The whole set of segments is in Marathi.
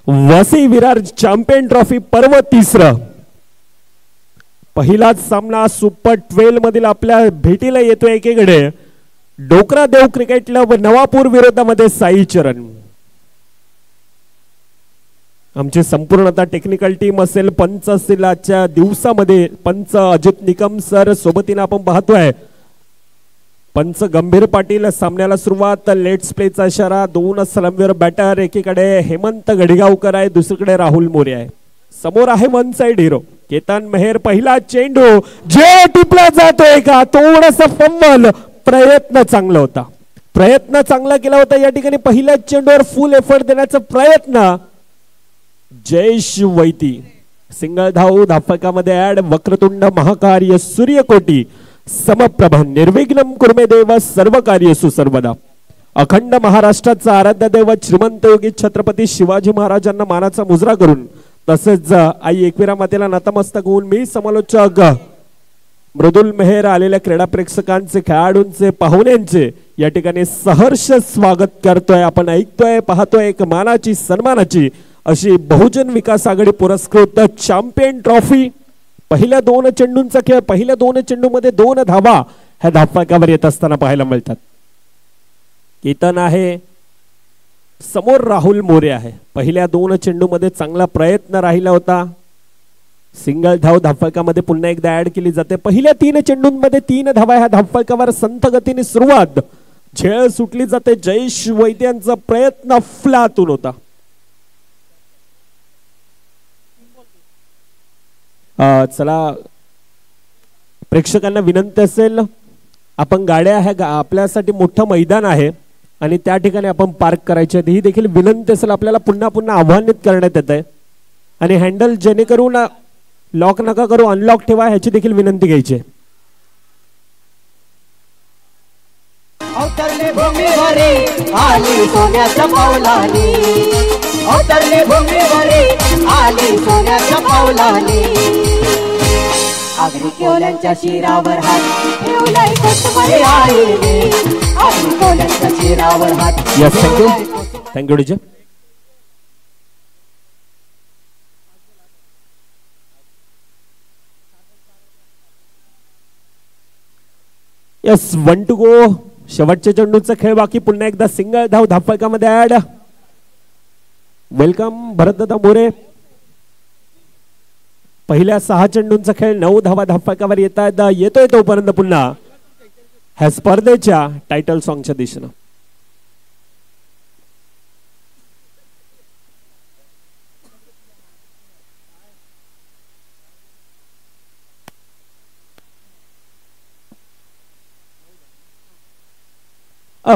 वसई विरार चॅम्पियन ट्रॉफी पर्व तिसरं. पहिलाच सामना सुपर 12 मधील आपल्या भेटीला येतोय. एकीकडे डोकरा देव क्रिकेट क्लब नवापूर विरोधामध्ये साई चरण. आमची संपूर्णतः टेक्निकल टीम असेल, पंच असतील आजच्या दिवसामध्ये. पंच अजित निकम सर सोबतीने आपण पाहतोय. पंच गंभीर पाटील. सामन्याला सुरुवात. लेट्स प्लेचा इशारा. 2 सलामीवर बॅटर. एकीकडे हेमंत गडिगावकर आहे, दुसरीकडे राहुल मोरे आहे. समोर आहे one side hero Ketan Mehar. पहिला चेंडू जे टिपला जातोय का, थोडासा फंबल. प्रयत्न चांगला होता, प्रयत्न चांगला केला होता या ठिकाणी. पहिल्या चेंडूवर फुल एफर्ट देण्याचा प्रयत्न. जयेश वैती सिंगल धाव. धाफकामध्ये ऍड. वक्रतुंड महाकार्य सूर्यकोटी समप्रभ निर्विघ्नम कुर्मे देव सर्व कार्यसु सर्वदा. अखंड महाराष्ट्राचा आराध्य दैवत श्रीमंत योगी छत्रपती शिवाजी महाराजांना मानाचा मुजरा करून, तसेच आई एकविरा मातेला नतमस्तक होऊन मी समालोचक मृदुल मेहर आलेल्या क्रीडा प्रेक्षकांचे, खेळाडूंचे, पाहुण्यांचे या ठिकाणी सहर्ष स्वागत करतोय. आपण ऐकतोय, पाहतोय एक मानाची सन्मानाची अशी बहुजन विकास आघाडी पुरस्कृत चॅम्पियन ट्रॉफी. पहिल्या 2 चेंडूंचा खेळ. पहिल्या 2 चेंडूमध्ये 2 धावा ह्या धावफलकावर येत असताना पाहायला मिळतात. केतन आहे, समोर राहुल मोरे आहे. पहिल्या 2 चेंडूमध्ये चांगला प्रयत्न राहिला होता. सिंगल धाव धावफलकामध्ये पुन्हा एकदा ऍड केली जाते. पहिल्या 3 चेंडूंमध्ये 3 धावा ह्या धावफलकावर संथ गतीने सुरुवात. झेळ सुटली जाते. जयेश वैद्यांचा प्रयत्न फ्लातून होता. चला प्रेक्षकांना विनंती असेल, आपण गाड्या ह्या आपल्यासाठी मोठं मैदान आहे आणि त्या ठिकाणी आपण पार्क करायचे ही देखील विनंती असेल. आपल्याला पुन्हा पुन्हा आव्हानित करण्यात येत आहे आणि हँडल जेणेकरून लॉक नका करू, अनलॉक ठेवा ह्याची देखील विनंती घ्यायची. अवतरले भूमीवरी आली सोन्याच्या पावलानी. अवतरले भूमीवरी आली सोन्याच्या पावलानी. आगरी कोल्यांच्या शिरावर हात ठेवलाय कोसमरी आईने. आगरी कोल्यांच्या शिरावर हात. Yes, thank you, thank you DJ. Yes, 1 to go. शेवटच्या चेंडूचा खेळ बाकी. पुन्हा एकदा सिंगल धाव धावफलकामध्ये ऍड. वेलकम भरतदादा मोरे. पहिल्या 6 चेंडूंचा खेळ. 9 धावा धावफलकावर येतोय तोपर्यंत पुन्हा ह्या स्पर्धेच्या टायटल सॉंगच्या दिशेनं.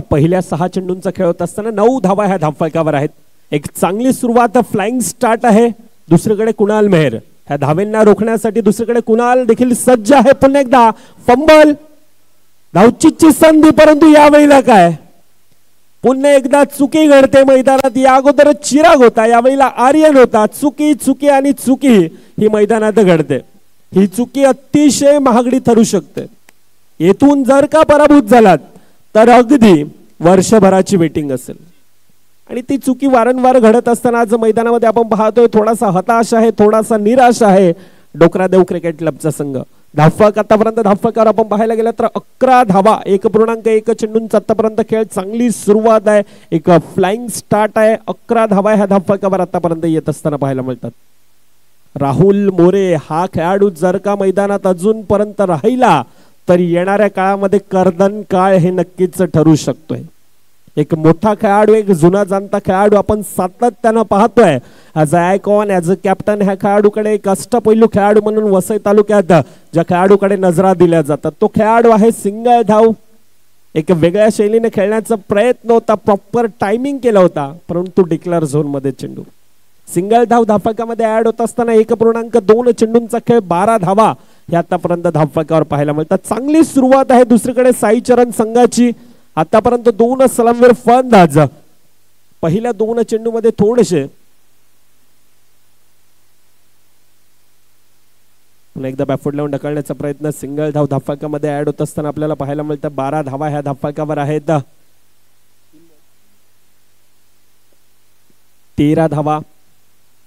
पहिल्या 6 चेंडूंचा खेळ होत असताना 9 धावा ह्या धावफलकावर आहेत. एक चांगली सुरुवात. फ्लाइंग स्टार्ट आहे. दुसरीकडे कुणाल मेहर ह्या धावेंना रोखण्यासाठी. दुसरीकडे कुणाल देखील सज्ज आहे. पुन्हा एकदा फंबल. धावचीची संधी, परंतु यावेळेला काय, पुन्हा एकदा चुकी घडते मैदानात. या अगोदर चिराग होता, यावेळेला आर्यन होता. चुकी चुकी आणि चुकी ही मैदानात घडते. ही चुकी अतिशय महागडी ठरू शकते. येथून जर का पराभूत झालात तर अगदी वर्षभराची वेटिंग असेल. आणि ती चुकी वारंवार घडत असताना आज मैदानामध्ये आपण पाहतोय थोडासा हताश आहे, थोडासा निराश आहे डोकरा देव क्रिकेट क्लबचा संघ. धावफलक आतापर्यंत धावफलकावर आपण पाहायला गेलं तर 11 धावा. 1.1 चेंडूंचा आतापर्यंत खेळ. चांगली सुरुवात आहे. एक फ्लाइंग स्टार्ट आहे. 11 धावा ह्या धावफलकावर आतापर्यंत येत असताना पाहायला मिळतात. राहुल मोरे हा खेळाडू जर का मैदानात अजूनपर्यंत राहिला तर येणाऱ्या काळामध्ये कर्दन काळ हे नक्कीच ठरू शकतोय. एक मोठा खेळाडू, एक जुना जाणता खेळाडू आपण सातत्यानं पाहतोय. As a icon, as a captain ह्या खेळाडूकडे एक अष्टपैलू खेळाडू म्हणून वसई तालुक्यात ज्या खेळाडूकडे नजरा दिल्या जातात तो खेळाडू आहे सिंगल धाव. एक वेगळ्या शैलीने खेळण्याचा प्रयत्न होता, प्रॉपर टायमिंग केला होता, परंतु डिक्लेअर झोन मध्ये चेंडू. सिंगल धाव धावफलकामध्ये ऍड होत असताना 1.2 चेंडूंचा खेळ. 12 धावा हे आतापर्यंत धावफलकावर पाहायला मिळतात. चांगली सुरुवात आहे. दुसरीकडे साई चरण संघाची आतापर्यंत 2 सलामीवर फलंदाज. पहिल्या 2 चेंडूमध्ये थोडेसे पुन्हा एकदा बॅकफूट लावून ढकलण्याचा प्रयत्न. सिंगल धाव धावफलकामध्ये ऍड होत असताना आपल्याला पाहायला मिळतं. 12 धावा ह्या धावफलकावर आहेत. 13 धावा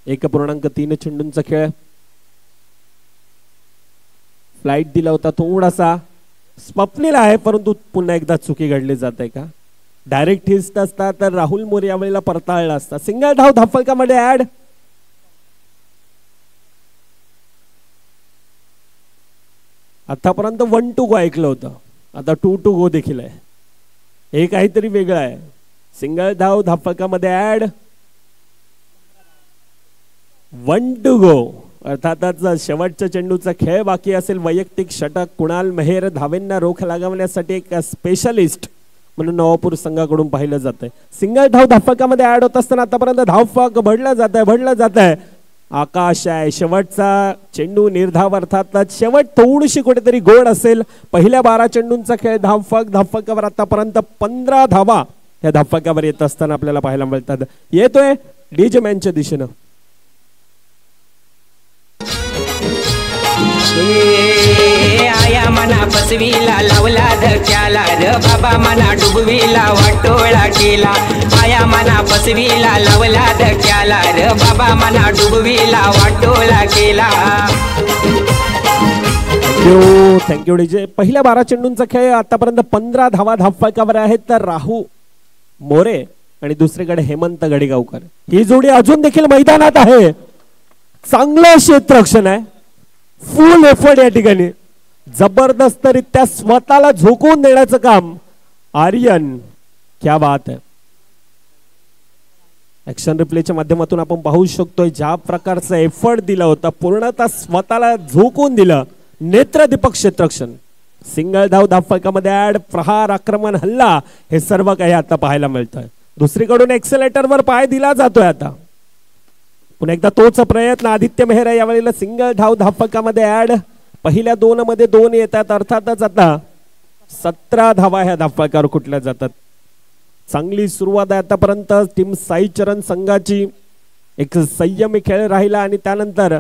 1.3 चेंडूंचा खेळ. फ्लाइट दिला होता थोडासा, स्वप्नील आहे परंतु पुन्हा एकदा चुकी घडली जाते का. डायरेक्ट हिट असता तर राहुल मोरे यावेळेला परताळला असता. सिंगल धाव धावफलकामध्ये ऍड. आतापर्यंत 1 to go ऐकलं होतं, आता 2 to go देखील आहे. हे काहीतरी वेगळं आहे. सिंगल धाव धावफलकामध्ये ऍड. 1 to go. अर्थातच शेवटच्या चेंडूचा खेळ बाकी असेल. वैयक्तिक षटक कुणाल मेहर धावेंना रोख लागवण्यासाठी एक स्पेशलिस्ट म्हणून नवापूर संघाकडून पाहिलं जातंय. सिंगल धाव धावफलकामध्ये ऍड होत असताना आतापर्यंत धावफलक भरला जात आहे. आकाश आहे शेवटचा चेंडू निर्धाव. अर्थातच शेवट थोडीशी कुठेतरी गोड असेल. पहिल्या 12 चेंडूंचा खेळ धावफलकावर आतापर्यंत 15 धावा या धावफलकावर येत असताना आपल्याला पाहायला मिळतात. येतोय डीजे मॅनच्या दिशेनं. आया मना बसवीला लावला धक्याला र बाबा मना डुबवीला वाटोळा केला. आया मना बसवीला लावला धक्याला र बाबा मना डुबवीला वाटोळा केला. Thank you DJ. पहिल्या 12 चेंडूंचा खेळ आतापर्यंत 15 धावा धावफलकावर आहेत. तर राहू मोरे आणि दुसरीकडे हेमंत गडेगावकर ही जोडी अजून देखील मैदानात आहे. चांगलं क्षेत्ररक्षण आहे. फुल एफर्ट या ठिकाणी. जबरदस्तरित्या स्वतःला झोकवून देण्याचं काम आर्यन. क्या बात आहे. ऍक्शन रिप्लेच्या माध्यमातून आपण पाहू शकतोय ज्या प्रकारचा एफर्ट दिला होता, पूर्णतः स्वतःला झोकवून दिलं. नेत्रदीपक क्षेत्ररक्षण. सिंगल धाव धावफलकामध्ये ऍड. प्रहार आक्रमण हल्ला हे सर्व काही आता पाहायला मिळतंय. दुसरीकडून एक्सेलेटरवर पाय दिला जातोय. आता पुन्हा एकदा तोच प्रयत्न. आदित्य मेहरा यावेळेला सिंगल धाव धावफलकामध्ये ऍड. पहिल्या 2 मध्ये 2 येतात. अर्थातच आता 17 धावा ह्या धावफलकावर कुठल्या जातात. चांगली सुरुवात आहे आतापर्यंत टीम साई चरण संघाची. एक संयमी खेळ राहिला आणि त्यानंतर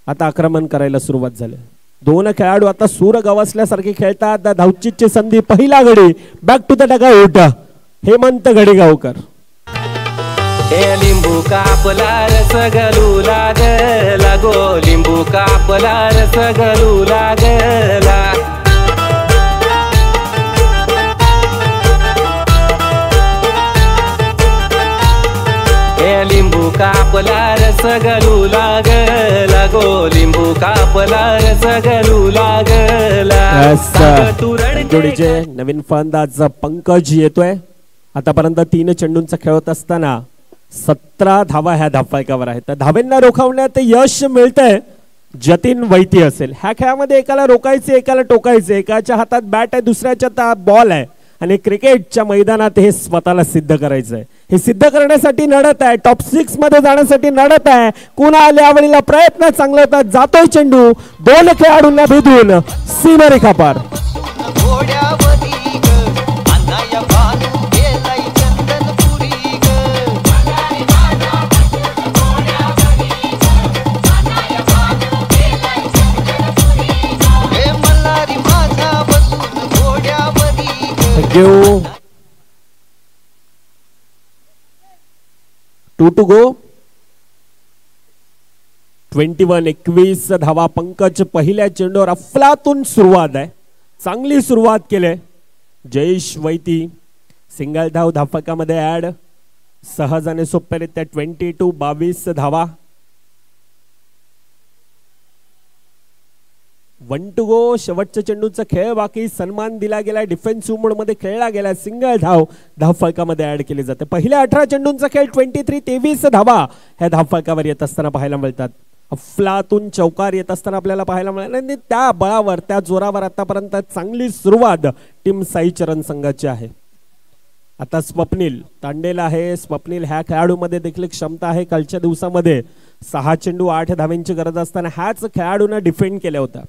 आता आक्रमण करायला सुरुवात झाली. 2 खेळाडू आता सूर गवसल्यासारखे खेळतात. धावचीची संधी. पहिला गडी back to the dugout Hemant Gadegaonkar. लिंबू कापला रस गलू लागला गो. लिंबू कापला रस गलू लागला. लिंबू कापला रस गलू लागला गो. लिंबू कापला रस गलू लागला. जोडीचे नवीन फलंदाज पंकज येतोय. आतापर्यंत 3 चेंडूंचा खेळ होत असताना 17 धावा ह्या धावफलकावर आहेत. धावेंना रोखवण्यात यश मिळतंय. जतीन वैती असेल. ह्या खेळामध्ये एकाला रोखायचे, एकाला टोकायचे. एकाच्या हातात बॅट आहे, दुसऱ्याच्या हातात बॉल आहे आणि क्रिकेटच्या मैदानात हे स्वतःला सिद्ध करायचं आहे. हे सिद्ध करण्यासाठी लढत आहे. टॉप 6 मध्ये जाण्यासाठी लढत आहे. कुणाल यावेळेला प्रयत्न चांगला होता. जातोय चेंडू 2 खेळाडूंना भेदून सीमारेखा पार. Thank you. 2 to go. 21 धावा. पंकज पहिल्या चेंडूवर अफलातून सुरुवात आहे. चांगली सुरुवात केली. जयेश वैती सिंगल धाव धावफलकामध्ये ऍड. सहजाने सोप्यारित्या 22 धावा. 1 to go. शेवटच्या चेंडूचा खेळ बाकी. सन्मान दिला गेला. डिफेन्सिव्ह मोड मध्ये खेळला गेला. सिंगल धाव धावफलकामध्ये ऍड केली जाते. पहिल्या 18 चेंडूंचा खेळ 23 धावा ह्या धावफलकावर येत असताना पाहायला मिळतात. अफलातून चौकार येत असताना आपल्याला पाहायला मिळाला आणि त्या बळावर त्या जोरावर आतापर्यंत चांगली सुरुवात टीम साई चरण संघाची आहे. आता स्वप्नील तांडेला आहे. स्वप्नील ह्या खेळाडूमध्ये देखील क्षमता आहे. कालच्या दिवसामध्ये 6 चेंडू 8 धाव्यांची गरज असताना ह्याच खेळाडूंना डिफेंड केल्या होत्या.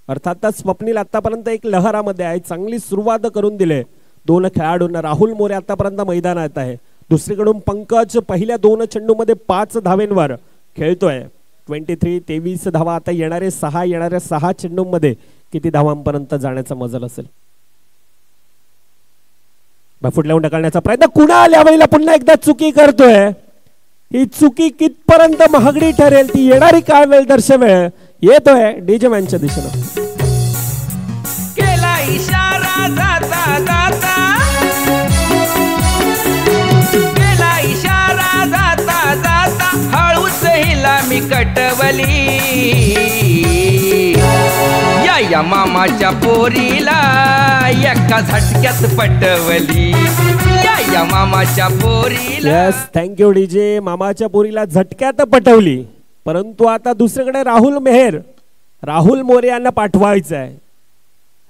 अर्थातच स्वप्नील आतापर्यंत एक लहरामध्ये आहे. चांगली सुरुवात करून दिले 2 खेळाडूंना. राहुल मोरे आतापर्यंत मैदानात आहे. दुसरीकडून पंकज पहिल्या 2 चेंडूमध्ये 5 धावेंवर खेळतोय. 23 धावा. आता येणाऱ्या 6 चेंडूंमध्ये किती धावांपर्यंत जाण्याचा मजल असेल. फुट लावून ढकलण्याचा प्रयत्न. कुणाल यावेळेला पुन्हा एकदा चुकी करतोय. ही चुकी कितपर्यंत महागडी ठरेल ती येणारी काळ वेळ दर्शवेल. येतोय डीजे मॅनच्या दिशेनं. केला इशारा जाता जाता, केला इशारा जाता जाता, हळूच हिला मी कटवली. या मामाच्या पोरीला एका झटक्यात पटवली. या मामाच्या पोरीला. Yes, thank you DJ. मामाच्या पोरीला झटक्यात पटवली. परंतु आता दुसरीकडे राहुल मोरे यांना पाठवायचं आहे.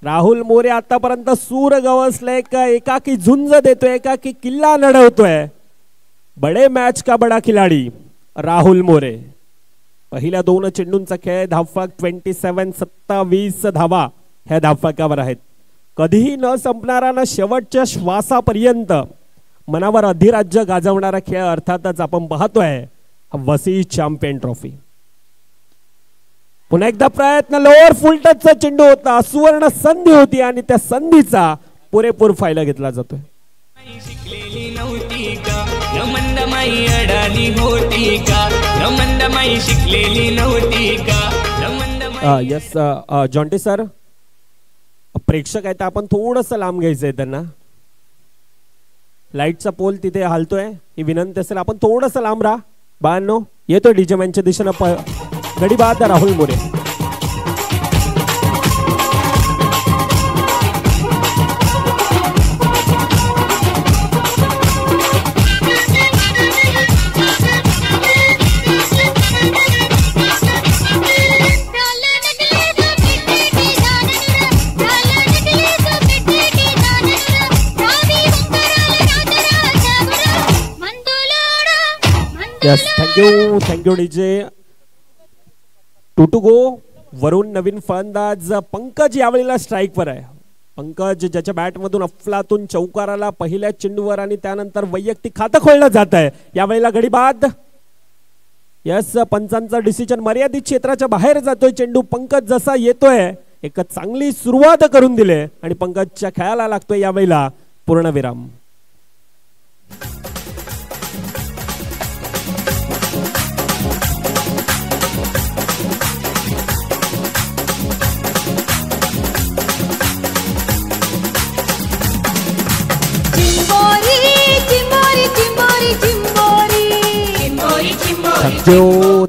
राहुल मोरे आतापर्यंत सूर गवसले का एकाकी झुंज देतोय, एकाकी किल्ला लढवतोय. बडे मॅच का बडा खिलाडी राहुल मोरे. पहिल्या 2 चेंडूंचा खेळ. धावफलक 27 धावा ह्या धावफलकावर आहेत. कधीही न संपणारा ना शेवटच्या श्वासापर्यंत मनावर अधिराज्य गाजवणारा खेळ अर्थातच आपण पाहतोय वसी चॅम्पियन ट्रॉफी. पुन्हा एकदा प्रयत्न. लोअर फुल टचचा चेंडू होता. सुवर्ण संधी होती आणि त्या संधीचा पुरेपूर फायदा घेतला जातोय. शिकलेली नव्हती का मंदमाई अडाणी होती का, मंदमाई शिकलेली नव्हती का. यस जॉन्टी सर, प्रेक्षक आहेत आपण थोडस लांब घ्यायचंय त्यांना. लाईटचा पोल तिथे हालतोय, ही विनंती असेल आपण थोडस लांब राहा. बाळांनो, येतोय डीजे मॅनच्या दिशेनं गडी बाद Rahul More. Yes, thank you DJ. 2 to go वरून नवीन फलंदाज पंकज यावेळेला स्ट्राईकवर आहे. पंकज ज्याच्या बॅटमधून अफलातून चौकार आला पहिल्या चेंडूवर आणि त्यानंतर वैयक्तिक खातं खोललं जात आहे. यावेळेला गडी बाद. यस, पंचांचा डिसिजन मर्यादित क्षेत्राच्या बाहेर जातोय चेंडू. पंकज जसा येतोय एक चांगली सुरुवात करून दिले आणि पंकजच्या खेळाला लागतोय यावेळेला पूर्णविराम.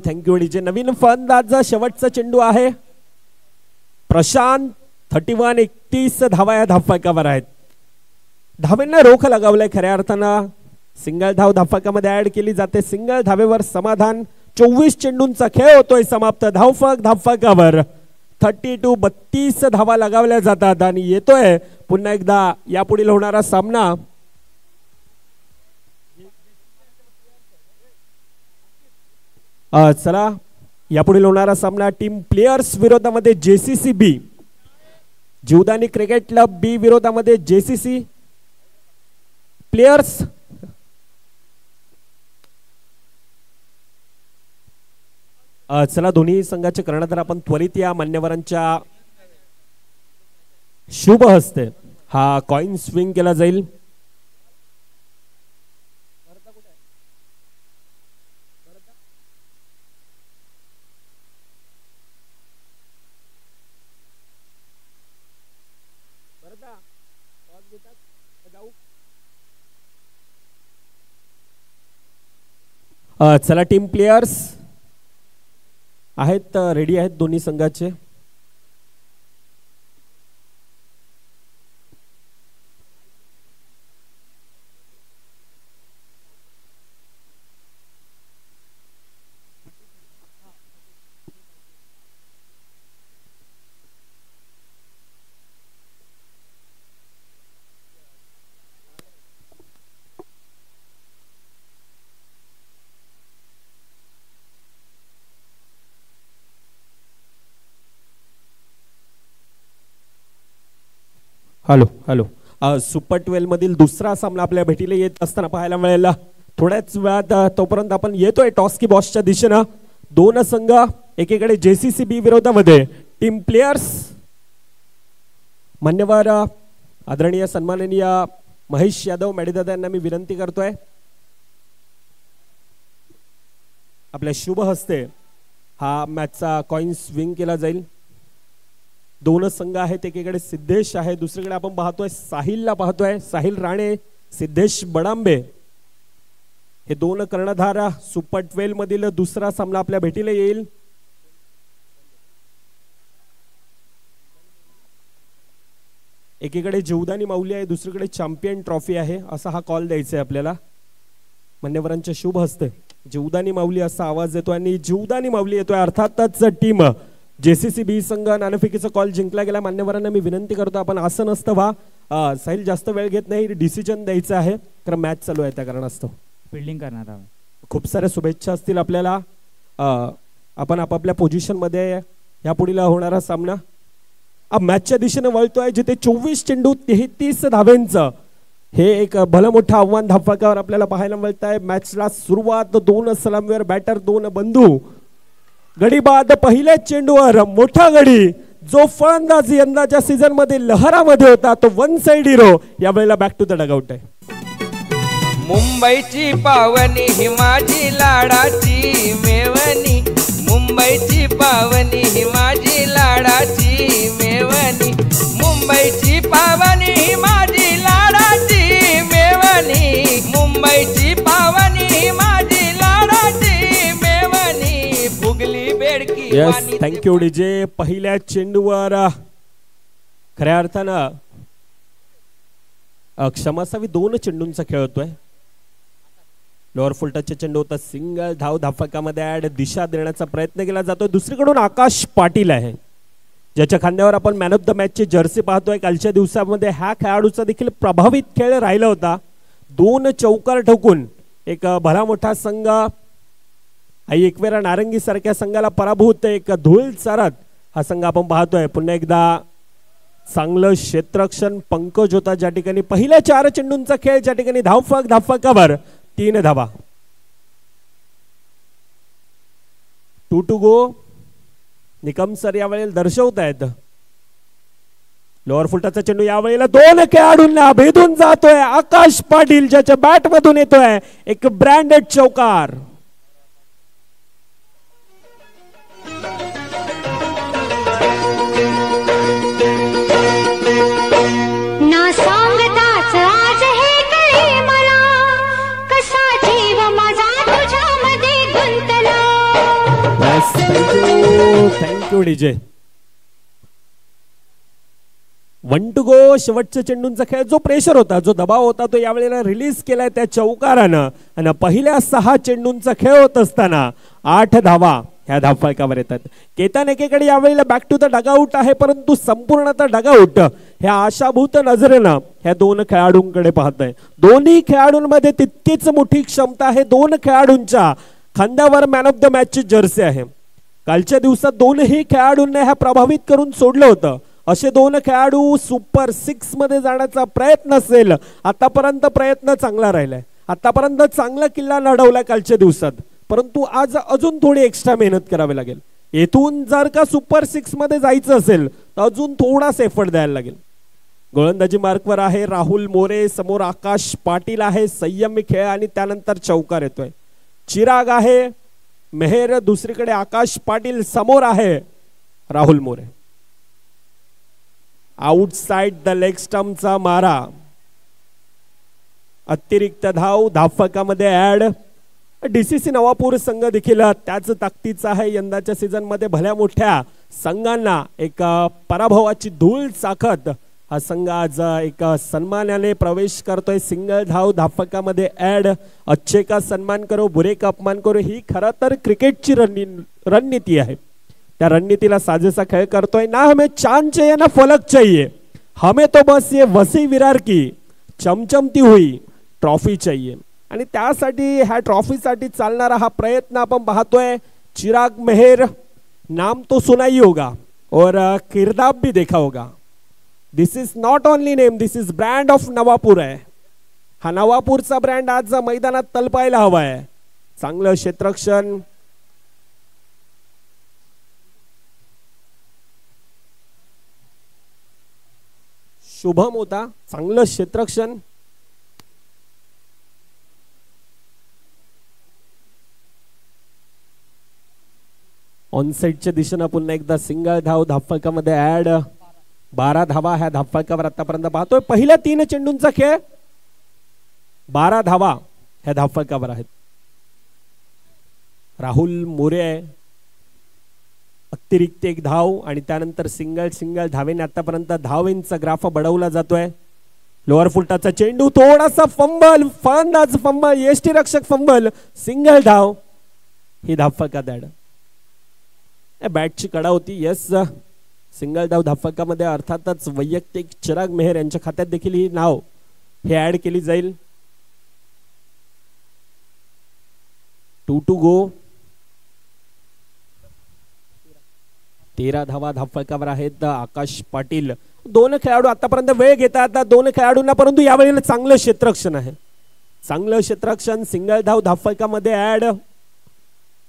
Thank you DJ. नवीन फलंदाज शेवटचा चेंडू आहे. प्रशांत 31 धावा या धावफलकावर आहेत. धावेंना रोख लगावलंय खऱ्या अर्थानं. सिंगल धाव धावफलकामध्ये ऍड केली जाते. सिंगल धावेवर समाधान. 24 चेंडूंचा खेळ होतोय समाप्त. धावफलकावर 32 धावा लगावल्या जातात आणि येतोय पुन्हा एकदा यापुढील होणारा सामना. चला, यापुढील होणारा सामना टीम प्लेयर्स विरोधामध्ये JCC बी. जीवदानी क्रिकेट क्लब बी विरोधामध्ये JCC प्लेयर्स. चला, दोन्ही संघाचे कर्णधार आपण त्वरित या मान्यवरांच्या शुभ हस्ते हा कॉइन स्विंग केला जाईल. चला, टीम प्लेयर्स आहेत, रेडी आहेत दोन्ही संघाचे. Hello hello. सुपर 12 मधील दुसरा सामना आपल्या भेटीला येत असताना पाहायला मिळाला. थोड्याच वेळात तोपर्यंत आपण येतोय टॉस की बॉसच्या दिशेनं. दोन संघ, एकीकडे JCC बी विरोधामध्ये टीम प्लेयर्स. मान्यवर आदरणीय सन्माननीय महेश यादव मॅडीदादा यांना मी विनंती करतोय आपल्या शुभ हस्ते हा मॅचचा कॉइन स्विंग केला जाईल. दोनच संघ आहेत, एकीकडे सिद्धेश आहे, दुसरीकडे आपण पाहतोय साहिलला पाहतोय, साहिल राणे, सिद्धेश बडांबे. हे दोन कर्णधार सुपर 12 मधील दुसरा सामना आपल्या भेटीला येईल. एकीकडे जीवदानी माऊली आहे, दुसरीकडे चॅम्पियन ट्रॉफी आहे, असा हा कॉल द्यायचा आहे आपल्याला. मान्यवरांच्या शुभ हस्ते जीवदानी माऊली असा आवाज येतो आणि जीवदानी माऊली येतोय. अर्थातच टीम JCCB संघ नाणेफेकीचा कॉल जिंकला गेला. मान्यवरांना मी विनंती करतो आपण असं नसतं व्हा. साहिल जास्त वेळ घेत नाही, डिसिजन द्यायचं आहे कारण मॅच चालू आहे, त्या कारणास्तव फिल्डिंग करणार आहोत. खूप साऱ्या शुभेच्छा असतील आपल्याला. आपण आपापल्या पोझिशन मध्ये या पुढील होणारा सामना मॅचच्या दिशेने वळतोय, जिथे 24 चेंडू 33 धाव्यांचं हे एक भलं मोठं आव्हान धावफलकावर आपल्याला पाहायला मिळत आहे. मॅचला सुरुवात 2 सलामीवर बॅटर 2 बंधू. गडी बाद पहिल्या चेंडूवर मोठा गडी जो फलंदाज यंदाच्या सीझन मध्ये लहरामध्ये होता तो वन साइड हिरो यावेळेला बॅक टू द डगआउट आहे. मुंबईची पावनी ही माझी लाडाची मेवणी, मुंबईची पावनी ही माझी लाडाची मेवणी, मुंबईची पावनी ही माझी लाडाची मेवणी, मुंबईची पावनी ही माझी लाडाची मेवणी, फुगली बेडकी. Yes, thank you DJ. पहिल्या चेंडूवर खऱ्या अर्थानं क्षमासावी 2 चेंडूंचा खेळ होतोय. लोअर फुल टचचे चेंडू होता, सिंगल धाव धावफलकामध्ये ऍड, दिशा देण्याचा प्रयत्न केला जातोय. दुसरीकडून आकाश पाटील आहे, ज्याच्या खांद्यावर आपण मॅन ऑफ द मॅचची जर्सी पाहतोय. कालच्या दिवसामध्ये ह्या खेळाडूचा देखील प्रभावित खेळ राहिला होता. 2 चौकार ठोकून एक भला मोठा संघ एकवेरा नारंगी सारख्या संघाला पराभूत एक धूळ चारत हा संघ आपण पाहतोय. पुन्हा एकदा चांगलं क्षेत्ररक्षण पंकज होता, ज्या ठिकाणी पहिल्या 4 चेंडूंचा खेळ, ज्या ठिकाणी धावफलकावर 3 धावा. 2 to go. निकम सर यावेळेला दर्शवत आहेत. लोअर फुलटाचा चेंडू यावेळेला 2 खेळाडूंना भेदून जातोय. आकाश पाटील ज्याच्या बॅट मधून येतोय एक ब्रँडेड चौकार. ना सांगताच आज हे कळे मला, कसा जीव माझा तुझ्यामध्ये गुंतला. Thank you DJ. 1 to go. शेवटच्या चेंडूंचा खेळ, जो प्रेशर होता, जो दबाव होता, तो यावेळेला रिलीज केलाय त्या चौकारानं. आणि पहिल्या 6 चेंडूंचा खेळ होत असताना 8 धावा ह्या धावफलकावर येतात. केतन एकेकडे यावेळेला बॅक टू द डगआउट आहे, परंतु संपूर्णतः डगआउट ह्या आशाभूत नजरेनं ह्या 2 खेळाडूंकडे पाहत आहे. दोन्ही खेळाडूंमध्ये तितकीच मोठी क्षमता आहे. 2 खेळाडूंच्या खांद्यावर मॅन ऑफ द मॅचची जर्सी आहे. कालच्या दिवसात 2ही खेळाडूंना ह्या प्रभावित करून सोडलं होतं. असे 2 खेळाडू सुपर 6 मध्ये जाण्याचा प्रयत्न असेल. आतापर्यंत प्रयत्न चांगला राहिलाय, आतापर्यंत चांगला किल्ला लढवलाय कालच्या दिवसात, परंतु आज अजून थोडी एक्स्ट्रा मेहनत करावी लागेल. येथून जर का सुपर 6 मध्ये जायचं असेल तर अजून थोडासा एफर्ट द्यायला लागेल. गोलंदाजी मार्कवर आहे राहुल मोरे, समोर आकाश पाटील आहे. संयमी खेळ आणि त्यानंतर चौकार येतोय. चिराग आहे, मेहर दुसरीकडे, आकाश पाटील समोर आहे Rahul More. Outside the leg स्टंपचा मारा, अतिरिक्त धाव धावफलकामध्ये ऍड. DCC नवापूर संघ देखील त्याच ताकदीचा आहे. यंदाच्या सीझन मध्ये भल्या मोठ्या संघांना एक पराभवाची धूळ चाखत हा संघ आज एक सन्मानाने प्रवेश करतोय. सिंगल धाव धावफलकामध्ये ऍड. अच्छे का सन्मान करो, बुरे का अपमान करो, ही खरं तर क्रिकेटची रणनीती आहे. त्या रणनीतीला साजेसा खेळ करतोय. ना हमें चांद चाहिए ना फलक चाहिए, हमें तो बस ये वसी विरार की चमचमती हुई ट्रॉफी चाहिए. आणि त्यासाठी ह्या ट्रॉफीसाठी चालणारा हा प्रयत्न आपण पाहतोय. चिराग मेहर, नाम तो सुना ही होगा और किरदार भी देखा होगा. This is not only name, this is brand of Navapur आहे. हा नवापूरचा ब्रँड आज मैदानात तलपायला हवा आहे. चांगलं क्षेत्ररक्षण, शुभम होता, चांगलं क्षेत्ररक्षण. ऑनसाइडच्या दिशेनं पुन्हा एकदा सिंगल धाव धावफलकामध्ये ऍड. 12 धावा ह्या धावफलकावर आतापर्यंत पाहतोय. पहिल्या 3 चेंडूंचा खेळ 12 धावा ह्या धावफलकावर आहेत. राहुल मोरे अतिरिक्त 1 धाव आणि त्यानंतर सिंगल धावेने आतापर्यंत धावेंचा ग्राफ बढवला जातोय. लोअर फुलटाचा चेंडू थोडासा फंबल, फलंदाज फंबल, यष्टीरक्षक फंबल, सिंगल धाव ही धावफलकात ऍड. बॅटची कडा होती. यस, सिंगल धाव धावफलकामध्ये अर्थातच वैयक्तिक चिराग मेहर यांच्या खात्यात देखील ही नाव हे ऍड केली जाईल. 2 to go. 13 धावा धावफलकावर आहेत. आकाश पाटील 2 खेळाडू आतापर्यंत वेळ घेतात 2 खेळाडूंना, परंतु यावेळेला चांगलं क्षेत्ररक्षण आहे. चांगलं क्षेत्ररक्षण. सिंगल धाव धावफलकामध्ये ऍड.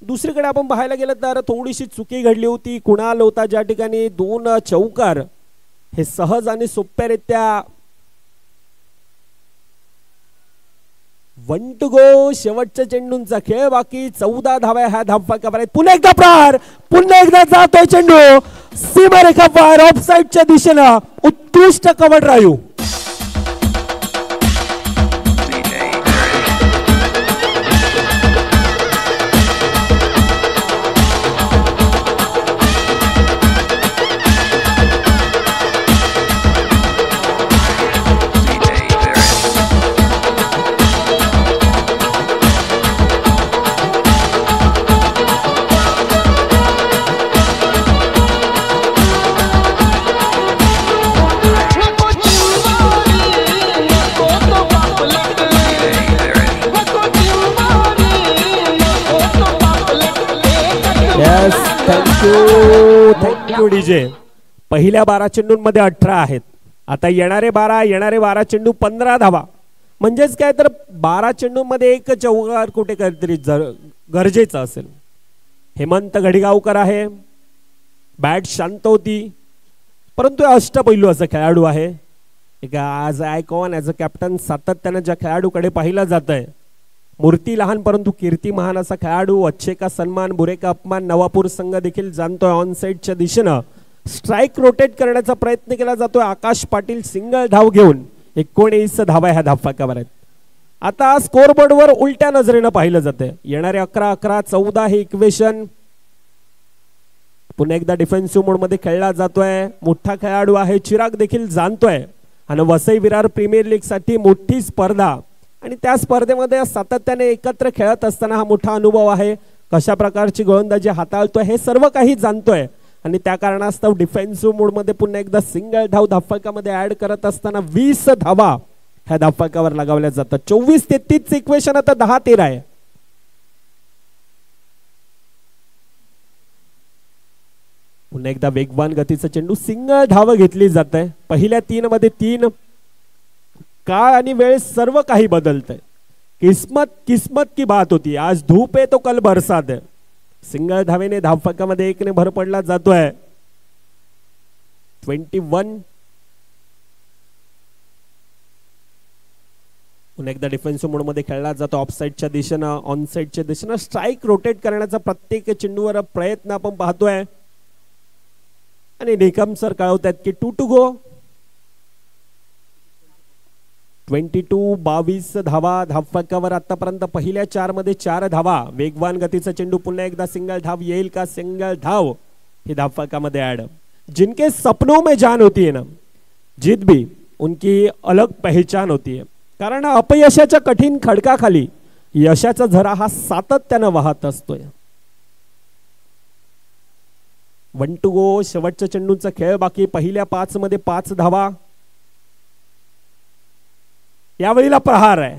दुसरीकडे आपण पाहायला गेलं तर थोडीशी चुकी घडली होती. कुणाल होता ज्या ठिकाणी 2 चौकार हे सहज आणि सोप्यारित्या 1 to go. शेवटच्या चेंडूंचा खेळ बाकी. 14 धावा ह्या धावफलकावर आहेत. पुन्हा एकदा प्रहार, पुन्हा एकदा जातोय चेंडू सीमारेखा पार ऑफसाइडच्या दिशेनं. उत्कृष्ट कव्हर ड्राईव्ह. Thank you DJ. पहिल्या 12 चेंडूंमध्ये 18 आहेत. आता येणारे 12 चेंडू 15 धावा. म्हणजेच काय तर 12 चेंडूंमध्ये 1 चौकार कुठे काहीतरी गरजेचं असेल. हेमंत घडिगावकर आहे. बॅट शांत होती, परंतु अष्टपैलू असा खेळाडू आहे. एक आज आयकॉन ॲज अ कॅप्टन सातत्यानं ज्या खेळाडूकडे पाहिलं जात आहे. मूर्ती लहान परंतु कीर्ती महान असा खेळाडू. अच्छे का सन्मान बुरे का अपमान नवापूर संघ देखील जाणतोय. ऑन साइडच्या दिशेनं स्ट्राईक रोटेट करण्याचा प्रयत्न केला जातोय. आकाश पाटील सिंगल धाव घेऊन 19 धावा ह्या धावफलकावर आहेत. आता स्कोरबोर्डवर उलट्या नजरेनं पाहिलं जाते. येणारे 11-11 14 हे इक्वेशन पुन्हा एकदा डिफेन्सिव्ह मोड मध्ये खेळला जातोय. मोठा खेळाडू आहे, चिराग देखील जाणतोय. आणि वसई विरार प्रीमियर लीग साठी मोठी स्पर्धा आणि त्या स्पर्धेमध्ये सातत्याने एकत्र खेळत असताना हा मोठा अनुभव आहे. कशा प्रकारची गोलंदाजी हाताळतोय हे सर्व काही जाणतोय आणि त्या कारणास्तव डिफेन्सिव्ह मोड मध्ये पुन्हा एकदा सिंगल धाव धावफलकामध्ये ऍड करत असताना 20 धावा ह्या धावफलकावर लगावल्या जातात. 24-33 इक्वेशन आता 10-13 आहे. पुन्हा एकदा वेगवान गतीचा चेंडू, सिंगल धाव घेतली जात आहे. पहिल्या 3 मध्ये 3. काळ आणि वेळ सर्व काही बदलतंय. किस्मत की बात होती. आज धूप आहे तो कल बरसात है. सिंगल धावेने धावफलकामध्ये 1 ने भर पडला जातोय. 21. पुन्हा एकदा डिफेन्सिव्ह मोड मध्ये खेळला जातो. ऑफसाइडच्या दिशेनं ऑन साइडच्या दिशेनं स्ट्राईक रोटेट करण्याचा प्रत्येक चेंडूवर प्रयत्न आपण पाहतोय आणि निकम सर कळवतात की 2 to go. 22 धावा धावफलकावर आतापर्यंत पहिल्या 4 मध्ये 4 धावा. वेगवान गतीचा चेंडू पुन्हा एकदा सिंगल धाव येईल का? सिंगल धाव ही धावफलकामध्ये ऍड. जिनके सपनों में जान होती है ना, जीत भी उनकी अलग पहचान होती है. कारण अपयशाच्या कठीण खडकाखाली यशाचा झरा हा सातत्यानं वाहत असतोय. 1 to go. शेवटच्या चेंडूचा खेळ बाकी. पहिल्या 5 मध्ये 5 धावा. यावेळीला प्रहार आहे.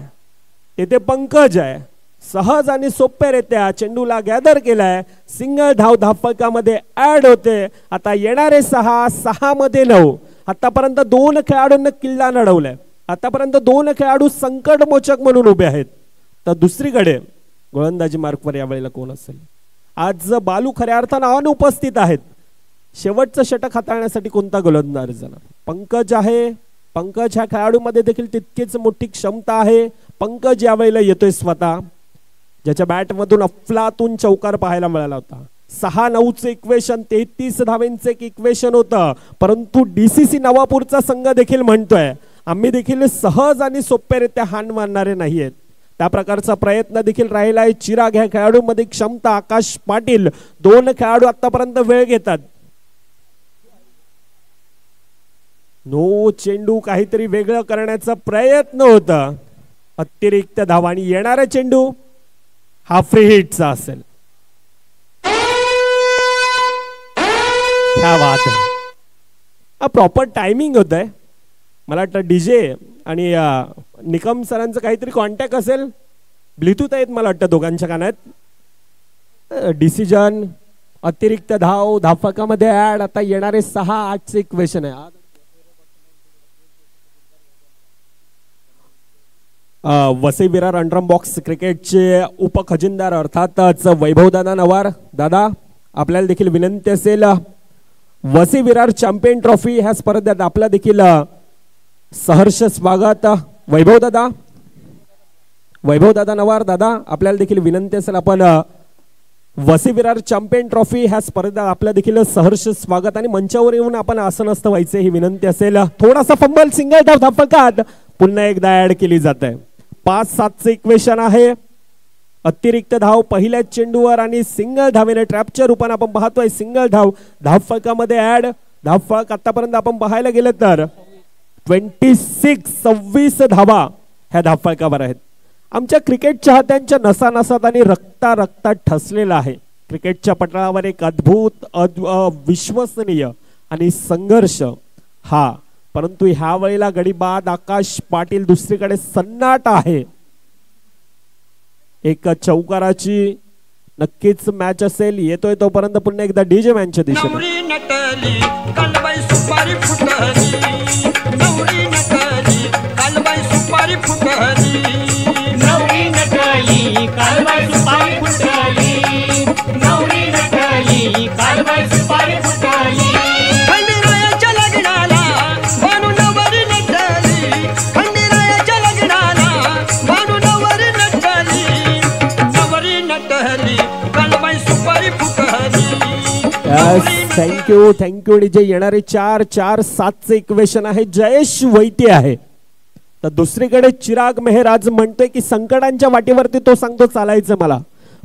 येथे पंकज आहे. सहज आणि सोप्यारित्या चेंडूला गॅदर केलाय. सिंगल धाव धावफलकामध्ये ऍड होते. आता येणारे 6 मध्ये 9. आतापर्यंत 2 खेळाडूंना किल्ला लढवलाय. आतापर्यंत 2 खेळाडू संकटमोचक म्हणून उभे आहेत. तर दुसरीकडे गोलंदाजी मार्कवर यावेळेला कोण असेल? आज बालू खऱ्या अर्थानं अनुपस्थित आहेत. शेवटचं षटक हाताळण्यासाठी कोणता गोलंदाज जाणार? पंकज आहे. पंकज ह्या खेळाडूमध्ये देखील तितकीच मोठी क्षमता आहे. पंकज यावेळेला येतोय स्वतः, ज्याच्या बॅटमधून अफलातून चौकार पाहायला मिळाला होता. 6-9चं इक्वेशन 33 धावेंचं एक इक्वेशन होतं, परंतु DCC नवापूरचा संघ देखील म्हणतोय आम्ही देखील सहज आणि सोप्यारित्या हाण मारणारे नाहीयेत. त्या प्रकारचा प्रयत्न देखील राहिला आहे. चिराग ह्या खेळाडूमध्ये क्षमता. आकाश पाटील 2 खेळाडू आतापर्यंत वेळ घेतात. नो चेंडू काहीतरी वेगळं करण्याचा प्रयत्न होता. अतिरिक्त धावा आणि येणारा चेंडू हा फ्री हिटचा असेल. क्या बात आहे. प्रॉपर टायमिंग होत आहे. मला वाटतं डीजे आणि निकम सरांचं काहीतरी कॉन्टॅक्ट असेल. ब्लूटूथ आहेत मला वाटतं दोघांच्या कानात. डिसिजन अतिरिक्त धाव धावफलकामध्ये ऍड. आता येणारे 6-8चे इक्वेशन आहे. वसई विरार अंडरम बॉक्स क्रिकेटचे उपखजिनदार अर्थातच वैभवदादा नवार दादा, आपल्याला देखील विनंती असेल वसई विरार चॅम्पियन ट्रॉफी ह्या स्पर्धेत आपला देखील सहर्ष स्वागत. वैभवदादा नवार दादा, आपल्याला देखील विनंती असेल आपण वसई विरार चॅम्पियन ट्रॉफी ह्या स्पर्धेत आपलं देखील सहर्ष स्वागत आणि मंचावर येऊन आपण आसनस्थ व्हायचे ही विनंती असेल. थोडासा फंबल सिंगल धाव धावफलकात पुन्हा एकदा ऍड केली जात आहे. 5-7चे इक्वेशन आहे. अतिरिक्त धाव पहिल्या चेंडूवर आणि सिंगल धावेने ट्रॅपच्या रूपाने आपण पाहतोय. सिंगल धाव धावफलकामध्ये ऍड. धावफलक आतापर्यंत आपण पाहायला गेलं तर 26 धावा ह्या धावफलकावर आहेत. आमच्या क्रिकेट चाहत्यांच्या नसानसात आणि रक्तात ठसलेला आहे. क्रिकेटच्या पटलावर एक अद्भुत विश्वसनीय आणि संघर्ष हा. परंतु ह्या वेळेला गडीबाद आकाश पाटील दुसरीकडे सन्नाट आहे. एक चौकाराची नक्कीच मॅच असेल. येतोय तोपर्यंत पुन्हा एकदा डीजे मॅनच्या दिशेने थँक्यू डीजे. येणारे 4-4-7चे इक्वेशन आहे. जयेश वैद्य आहे. तर दुसरीकडे चिराग मेहर आज म्हणतोय की संकटांच्या वाटेवरती तो सांगतो चालायचं, मला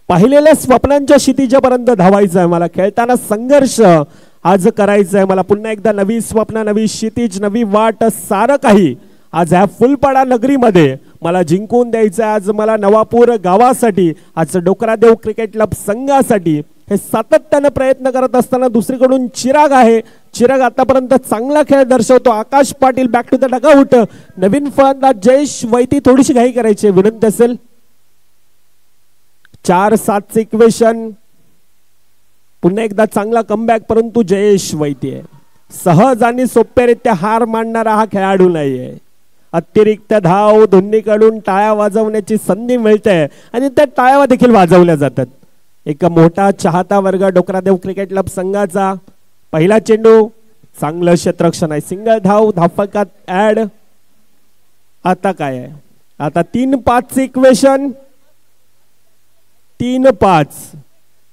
पाहिलेल्या स्वप्नांच्या क्षितिजापर्यंत धावायचं आहे, मला खेळताना संघर्ष आज करायचं आहे, मला पुन्हा एकदा नवी स्वप्न, नवी क्षितिज, नवी वाट, सारं काही आज ह्या फुलपाडा नगरीमध्ये मला जिंकून द्यायचं आहे. आज मला नवापूर गावासाठी, आज डोकरादेव क्रिकेट क्लब संघासाठी हे सातत्याने प्रयत्न करत असताना दुसरीकडून चिराग आहे. चिराग आतापर्यंत चांगला खेळ दर्शवतो. Akash Patil back to the dugout. नवीन फलंदाज जयेश वैती थोडीशी घाई करायची विनंती असेल. 4-7चे इक्वेशन. पुन्हा एकदा चांगला कमबॅक, परंतु जयेश वैती आहे. सहज आणि सोप्यारित्या हार मानणारा हा खेळाडू नाहीये. अतिरिक्त धाव दोन्हीकडून टाळ्या वाजवण्याची संधी मिळते आणि त्या टाळ्या देखील वाजवल्या जातात. एक मोठा चाहता वर्ग डोकरादेव क्रिकेट क्लब संघाचा. पहिला चेंडू, चांगलं क्षेत्ररक्षण आहे. सिंगल धाव धावफलकात ऍड. आता काय आहे, आता 3-5चे इक्वेशन. 3-5.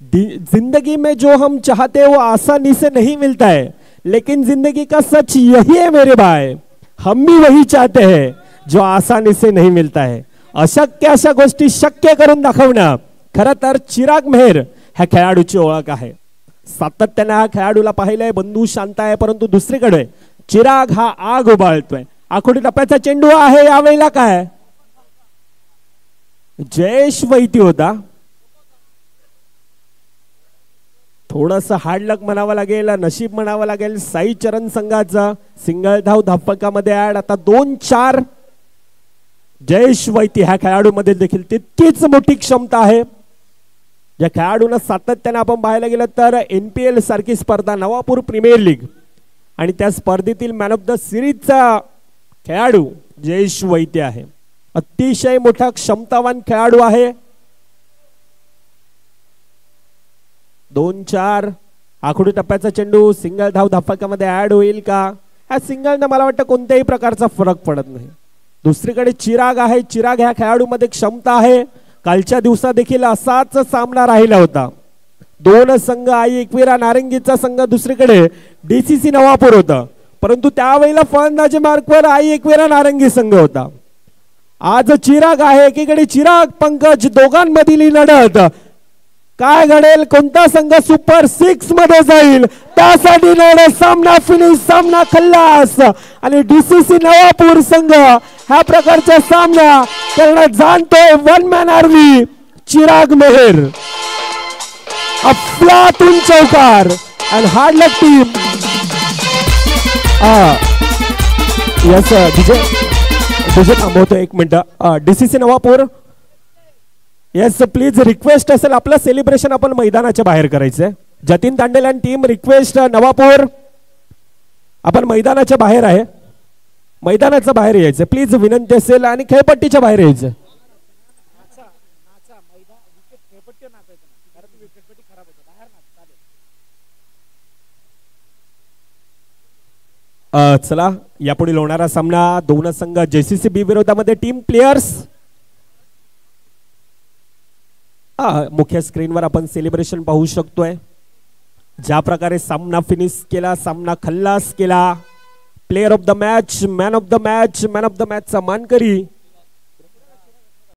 जिंदगी में जो हम चाहते वो आसानी से नहीं मिलता है, लेकिन जिंदगी का सच यही है मेरे भाई, हम भी वही चाहते हैं जो आसानी से नहीं मिलता है. अशक्य अशा गोष्टी शक्य करून दाखवणं खरं तर चिराग मेहर ह्या खेळाडूची ओळख आहे. सातत्याने हा खेळाडूला पाहिलंय. बंधू शांत आहे, परंतु दुसरीकडे चिराग हा आग उभाळतोय. आखोडी टप्प्याचा चेंडू आहे. यावेळेला काय जयेश वैती होता. थोडस हार्ड लक म्हणावं लागेल, नशीब म्हणावं लागेल. साई चरण संघाचा सिंगल धाव धावफलकामध्ये ऍड. आता 2-4. जयेश वैती ह्या खेळाडूमध्ये देखील तितकीच मोठी क्षमता आहे. या खेळाडूंना सातत्याने आपण पाहायला गेलं तर NPL सारखी स्पर्धा, नवापूर प्रीमियर लीग आणि त्या स्पर्धेतील मॅन ऑफ द सिरीजचा खेळाडू जयेश वैती आहे. अतिशय मोठा क्षमतावान खेळाडू आहे. 2-4. आखोडी टप्प्याचा चेंडू सिंगल धाव धावफलकामध्ये ऍड होईल का? ह्या सिंगलने मला वाटतं कोणत्याही प्रकारचा फरक पडत नाही. दुसरीकडे चिराग आहे. चिराग ह्या खेळाडूमध्ये क्षमता आहे. कालच्या दिवसात देखील असाच सामना राहिला होता, दोन संघ आई एकविरा नारंगीचा संघ दुसरीकडे डीसीसी नवापूर होता, परंतु त्यावेळेला फलंदाजी मार्कवर आई एकविरा नारंगी संघ होता. आज चिराग आहे, एकीकडे चिराग पंकज दोघांमधील ही लढत. काय घडेल, कोणता संघ सुपर 6 मध्ये जाईल त्यासाठी लढत. सामना फिनिश, सामना खल्लास आणि डीसीसी नवापूर संघ ह्या प्रकारचा सामना करण्यात जाणतोय. One man army Chirag Meher, अफलातून चौकार and hard luck team. Yes DJ थांबवतो एक मिनिट. DCC Navapur, yes please request असेल आपलं सेलिब्रेशन आपण मैदानाच्या बाहेर करायचंय. जतीन तांडेल आणि टीम रिक्वेस्ट नवापूर आपण मैदानाच्या बाहेर आहे, मैदानाच्या बाहेर यायचं प्लीज विनंती असेल आणि खेळपट्टीच्या बाहेर यायचं. चला यापुढील होणारा सामना दोन संघ जेसीसी बी विरोधामध्ये टीम प्लेयर्स. मुख्य स्क्रीनवर आपण सेलिब्रेशन पाहू शकतोय. ज्या प्रकारे सामना फिनिश केला, सामना खल्लास केला. Player of the match, man of the match, man of the मॅचचा मानकरी